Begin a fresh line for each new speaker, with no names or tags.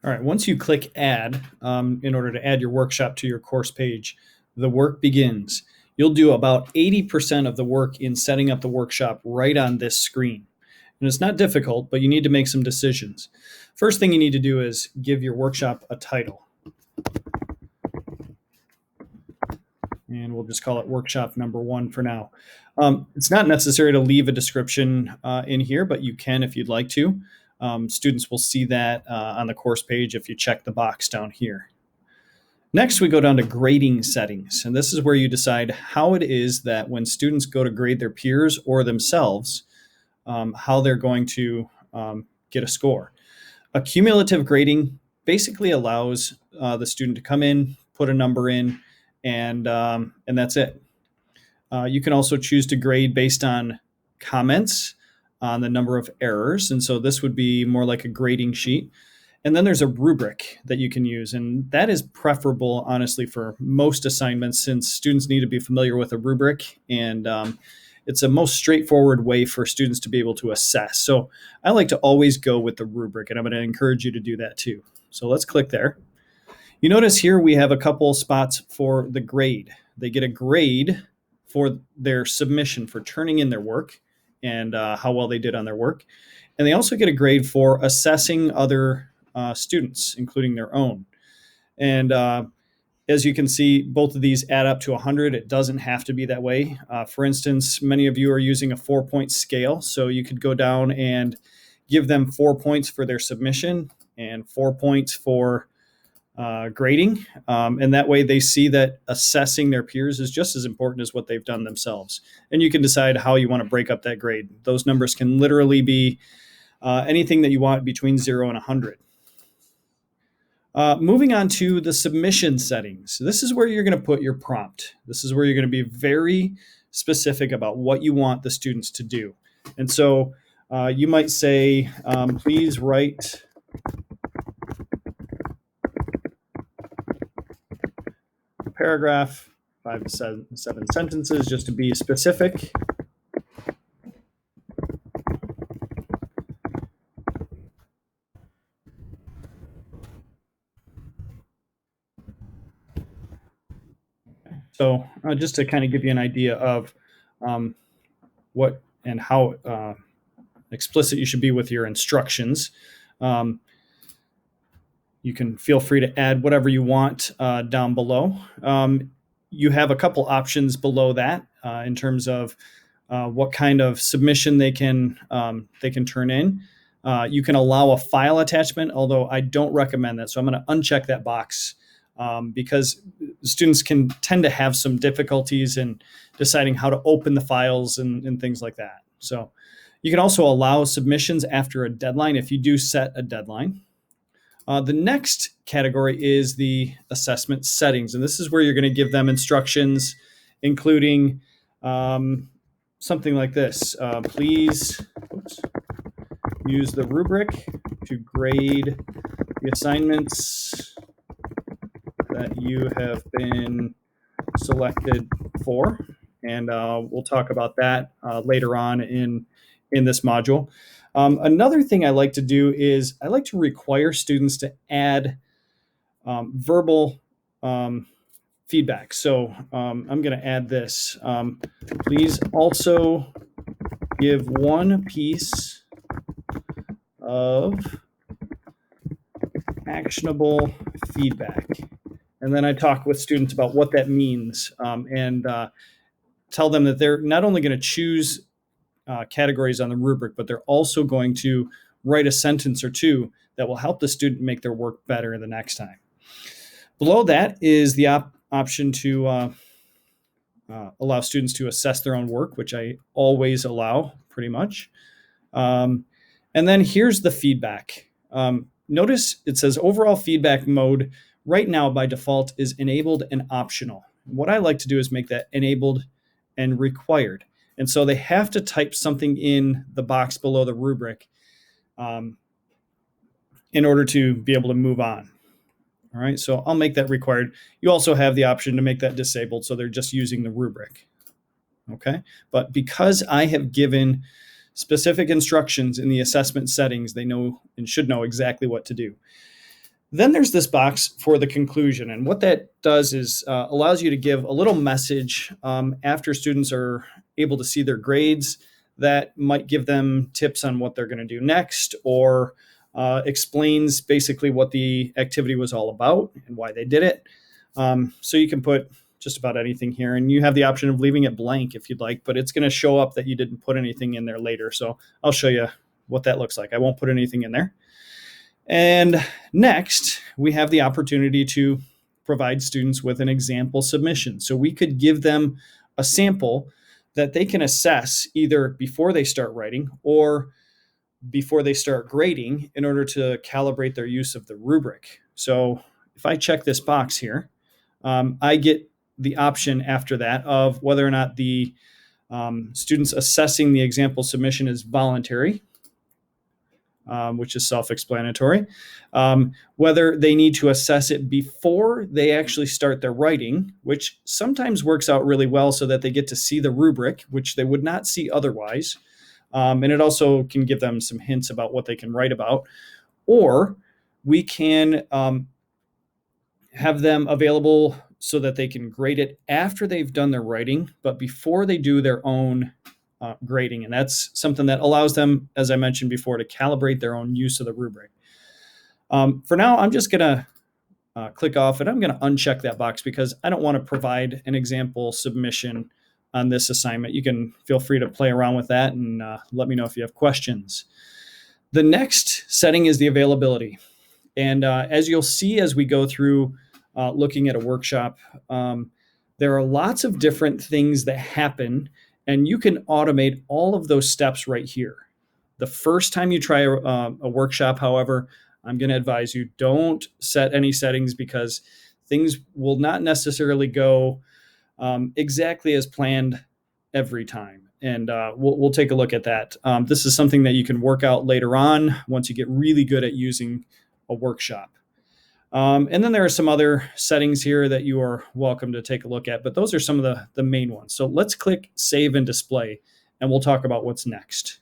All right, once you click add, in order to add your workshop to your course page, the work begins. You'll do about 80% of the work in setting up the workshop right on this screen. And it's not difficult, but you need to make some decisions. First thing you need to do is give your workshop a title. And we'll just call it workshop number 1 for now. It's not necessary to leave a description in here, but you can if you'd like to. Students will see that on the course page if you check the box down here. Next, we go down to grading settings, and this is where you decide how it is that when students go to grade their peers or themselves, how they're going to get a score. A cumulative grading basically allows the student to come in, put a number in, and that's it. You can also choose to grade based on comments, on the number of errors, and so this would be more like a grading sheet. And then there's a rubric that you can use, and that is preferable, honestly, for most assignments, since students need to be familiar with a rubric, and it's a most straightforward way for students to be able to assess. So I like to always go with the rubric, and I'm going to encourage you to do that too. So let's click there. You notice here we have a couple spots for the grade. They get a grade for their submission, for turning in their work and how well they did on their work. And they also get a grade for assessing other students, including their own. And as you can see, both of these add up to 100. It doesn't have to be that way. For instance, many of you are using a 4-point scale, so you could go down and give them 4 points for their submission and 4 points for grading. And that way they see that assessing their peers is just as important as what they've done themselves. And you can decide how you want to break up that grade. Those numbers can literally be anything that you want between 0 and 100. Moving on to the submission settings. This is where you're going to put your prompt. This is where you're going to be very specific about what you want the students to do. And so you might say, please write a paragraph, 5 to 7 sentences, just to be specific. So just to kind of give you an idea of what and how explicit you should be with your instructions, you can feel free to add whatever you want down below. You have a couple options below that in terms of what kind of submission they can turn in. You can allow a file attachment, although I don't recommend that. So I'm going to uncheck that box because students can tend to have some difficulties in deciding how to open the files and things like that. So you can also allow submissions after a deadline if you do set a deadline. The next category is the assessment settings, and this is where you're going to give them instructions, including something like this. Please use the rubric to grade the assignments that you have been selected for. And we'll talk about that later on in this module. Another thing I like to do is I like to require students to add verbal feedback. So I'm going to add this. Please also give one piece of actionable feedback. And then I talk with students about what that means and tell them that they're not only going to choose categories on the rubric, but they're also going to write a sentence or two that will help the student make their work better the next time. Below that is the option to allow students to assess their own work, which I always allow pretty much. And then here's the feedback. Notice it says overall feedback mode right now by default is enabled and optional. What I like to do is make that enabled and required. And so they have to type something in the box below the rubric in order to be able to move on. All right, so I'll make that required. You also have the option to make that disabled, so they're just using the rubric. Okay, but because I have given specific instructions in the assessment settings, they know and should know exactly what to do. Then there's this box for the conclusion. And what that does is allows you to give a little message after students are able to see their grades that might give them tips on what they're going to do next, or explains basically what the activity was all about and why they did it. So you can put just about anything here, and you have the option of leaving it blank if you'd like, but it's going to show up that you didn't put anything in there later. So I'll show you what that looks like. I won't put anything in there. And next, we have the opportunity to provide students with an example submission. So we could give them a sample that they can assess either before they start writing or before they start grading in order to calibrate their use of the rubric. So if I check this box here, I get the option after that of whether or not the students assessing the example submission is voluntary, which is self-explanatory, whether they need to assess it before they actually start their writing, which sometimes works out really well so that they get to see the rubric, which they would not see otherwise. And it also can give them some hints about what they can write about. Or we can have them available so that they can grade it after they've done their writing, but before they do their own grading. And that's something that allows them, as I mentioned before, to calibrate their own use of the rubric. For now, I'm just going to click off, and I'm going to uncheck that box because I don't want to provide an example submission on this assignment. You can feel free to play around with that and let me know if you have questions. The next setting is the availability. And as you'll see as we go through looking at a workshop, there are lots of different things that happen, and you can automate all of those steps right here. The first time you try a workshop, however, I'm going to advise you don't set any settings because things will not necessarily go exactly as planned every time. And we'll take a look at that. This is something that you can work out later on once you get really good at using a workshop. And then there are some other settings here that you are welcome to take a look at, but those are some of the main ones. So let's click Save and Display, and we'll talk about what's next.